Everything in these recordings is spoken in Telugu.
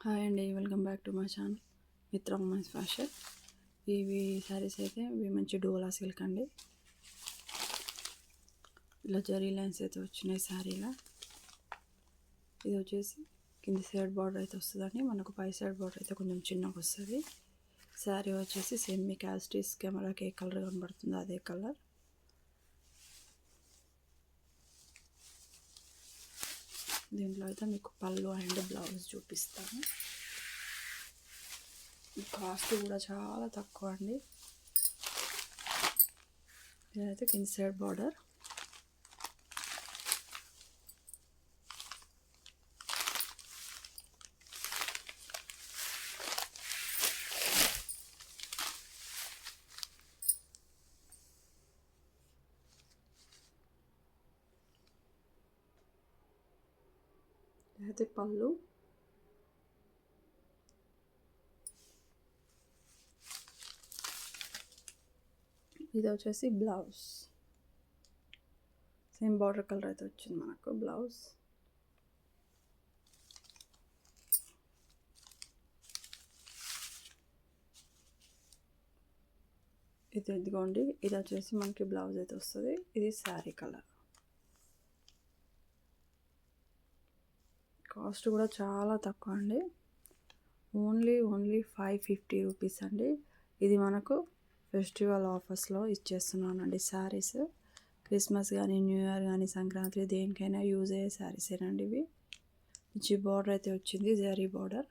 హాయ్ అండి, welcome back to my channel మిత్ర ఉమెన్స్ ఫ్యాషన్. ఇవి శారీస్ అయితే ఇవి మంచి డోలా సిల్క్ అండి. ఇలా జరీ లైన్స్ అయితే వచ్చినాయి శారీలా. ఇది వచ్చేసి కింది సైడ్ బార్డర్ అయితే వస్తుందండి, మనకు పై సైడ్ బార్డర్ అయితే కొంచెం చిన్నగా వస్తుంది. శారీ వచ్చేసి సేమ్ మీకు యాస్టీస్ కెమెరాకి ఏ కలర్ కనబడుతుందో అదే కలర్. దీంట్లో అయితే మీకు పళ్ళు అండ్ బ్లౌజ్ చూపిస్తాను. కాస్ట్ కూడా చాలా తక్కువ అండి. ఇదైతే కింది సైడ్ బార్డర్, ఇదైతే పళ్ళు, ఇది వచ్చేసి బ్లౌజ్. సేమ్ బార్డర్ కలర్ అయితే వచ్చింది మనకు బ్లౌజ్. ఇది ఇదిగోండి, ఇది వచ్చేసి మనకి బ్లౌజ్ అయితే వస్తుంది. ఇది శారీ కలర్. కాస్ట్ కూడా చాలా తక్కువ అండి, ఓన్లీ 550 రూపీస్ అండి. ఇది మనకు ఫెస్టివల్ ఆఫర్స్లో ఇచ్చేస్తున్నానండి శారీస్. క్రిస్మస్ కానీ, న్యూ ఇయర్ కానీ, సంక్రాంతి దేనికైనా యూజ్ అయ్యే శారీసేనండి ఇవి. మంచి బార్డర్ అయితే వచ్చింది, zari border.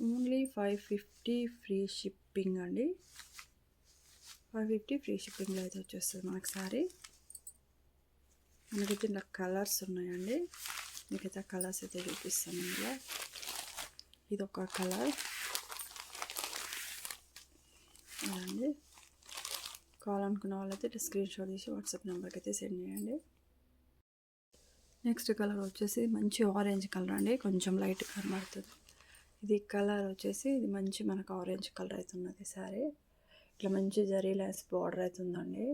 Only 550 free shipping అండి. 550 ఫ్రీ షిప్పింగ్లో అయితే వచ్చేస్తుంది మనకు శారీ. మనకైతే ఇలా కలర్స్ ఉన్నాయండి, మీకైతే ఆ కలర్స్ అయితే చూపిస్తాను ఇందులో. ఇది ఒక కలర్ అదండి. కావాలనుకున్న వాళ్ళైతే స్క్రీన్ షాట్ తీసి వాట్సాప్ నెంబర్కి అయితే సెండ్ చేయండి. నెక్స్ట్ కలర్ వచ్చేసి మంచి ఆరెంజ్ కలర్ అండి, కొంచెం లైట్ కనబడుతుంది. ఇది కలర్ వచ్చేసి ఇది మంచి మనకు ఆరెంజ్ కలర్ అవుతున్నది శారీ. ఇట్లా మంచి జరీ లైన్స్ బార్డర్ అవుతుందండి.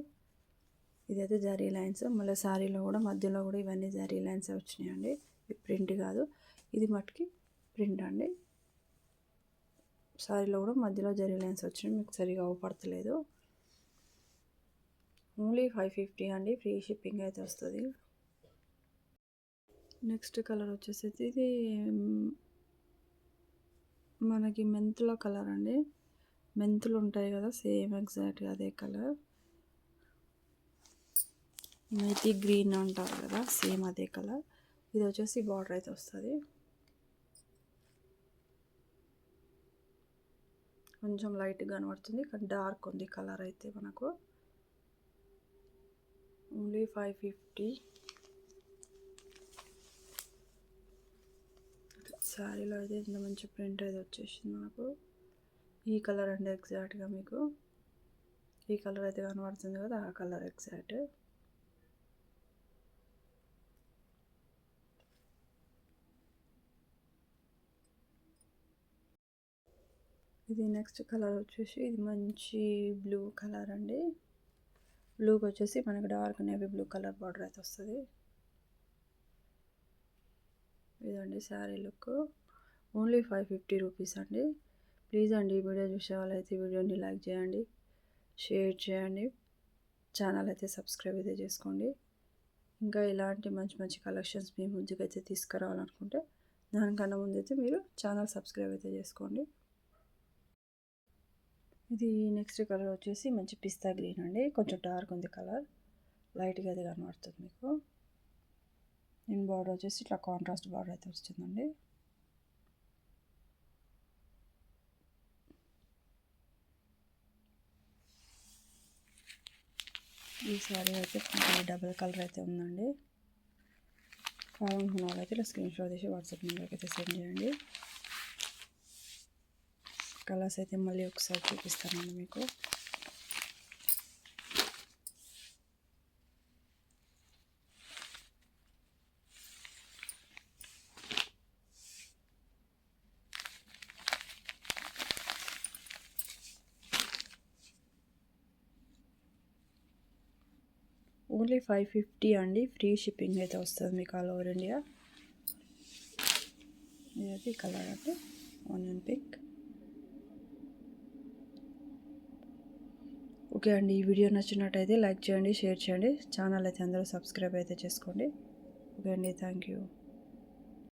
ఇదైతే జరీ లైన్స్, మళ్ళీ శారీలో కూడా మధ్యలో కూడా ఇవన్నీ జరీ లైన్స్ వచ్చినాయండి. ఇది ప్రింట్ కాదు, ఇది మటుకి ప్రింట్ అండి. శారీలో కూడా మధ్యలో జరీ లైన్స్ వచ్చినాయి, మీకు సరిగా అవపడతలేదు. ఓన్లీ 550 అండి, ఫ్రీ షిప్పింగ్ అయితే వస్తుంది. నెక్స్ట్ కలర్ వచ్చేసి ఇది మనకి మెంతుల కలర్ అండి. మెంతులు ఉంటాయి కదా, సేమ్ ఎగ్జాక్ట్గా అదే కలర్. మెతి గ్రీన్ అంటారు కదా, సేమ్ అదే కలర్. ఇది వచ్చేసి బార్డర్ అయితే వస్తుంది. కొంచెం లైట్గా కనబడుతుంది కానీ డార్క్ ఉంది కలర్ అయితే మనకు. ఓన్లీ 550. శారీలో అయితే ఇంత మంచి ప్రింట్ అయితే వచ్చేసింది మనకు. ఈ కలర్ అండి ఎగ్జాక్ట్గా మీకు ఈ కలర్ అయితే కనబడుతుంది కదా, ఆ కలర్ ఎగ్జాక్ట్. ఇది నెక్స్ట్ కలర్ వచ్చేసి ఇది మంచి బ్లూ కలర్ అండి. బ్లూకి వచ్చేసి మనకి dark navy blue colour border అయితే వస్తుంది. ఇదండి శారీ లుక్. ఓన్లీ 550 రూపీస్ అండి. ప్లీజ్ అండి, ఈ వీడియో చూసే వాళ్ళైతే వీడియోని లైక్ చేయండి, షేర్ చేయండి, ఛానల్ అయితే సబ్స్క్రైబ్ అయితే చేసుకోండి. ఇంకా ఇలాంటి మంచి మంచి కలెక్షన్స్ మీ ముందుకైతే తీసుకురావాలనుకుంటే దానికన్నా ముందైతే మీరు ఛానల్ సబ్స్క్రైబ్ అయితే చేసుకోండి. ఇది నెక్స్ట్ కలర్ వచ్చేసి మంచి పిస్తా గ్రీన్ అండి, కొంచెం డార్క్ ఉంది కలర్, లైట్గా అయితే కనబడుతుంది మీకు. దీని బార్డర్ వచ్చేసి ఇట్లా కాంట్రాస్ట్ బార్డర్ అయితే వచ్చిందండి. ఈ శారీ అయితే డబుల్ కలర్ అయితే ఉందండి. కావాలనుకున్న వాళ్ళైతే ఇలా స్క్రీన్ షాట్ తీసి వాట్సాప్ నెంబర్కి అయితే సెండ్ చేయండి. కలర్స్ అయితే మళ్ళీ ఒకసారి చూపిస్తానండి మీకు. ఓన్లీ 550 అండి. ఫ్రీ షిప్పింగ్ అయితే వస్తుంది మీకు ఆల్ ఓవర్ ఇండియా. ఇది కలర్ అంటే ఆనియన్ పింక్. ఓకే అండి, ఈ వీడియో నచ్చినట్టయితే లైక్ చేయండి, షేర్ చేయండి. ఛానల్ అయితే అందరూ సబ్స్క్రైబ్ అయితే చేసుకోండి. ఓకే అండి, థ్యాంక్ యూ.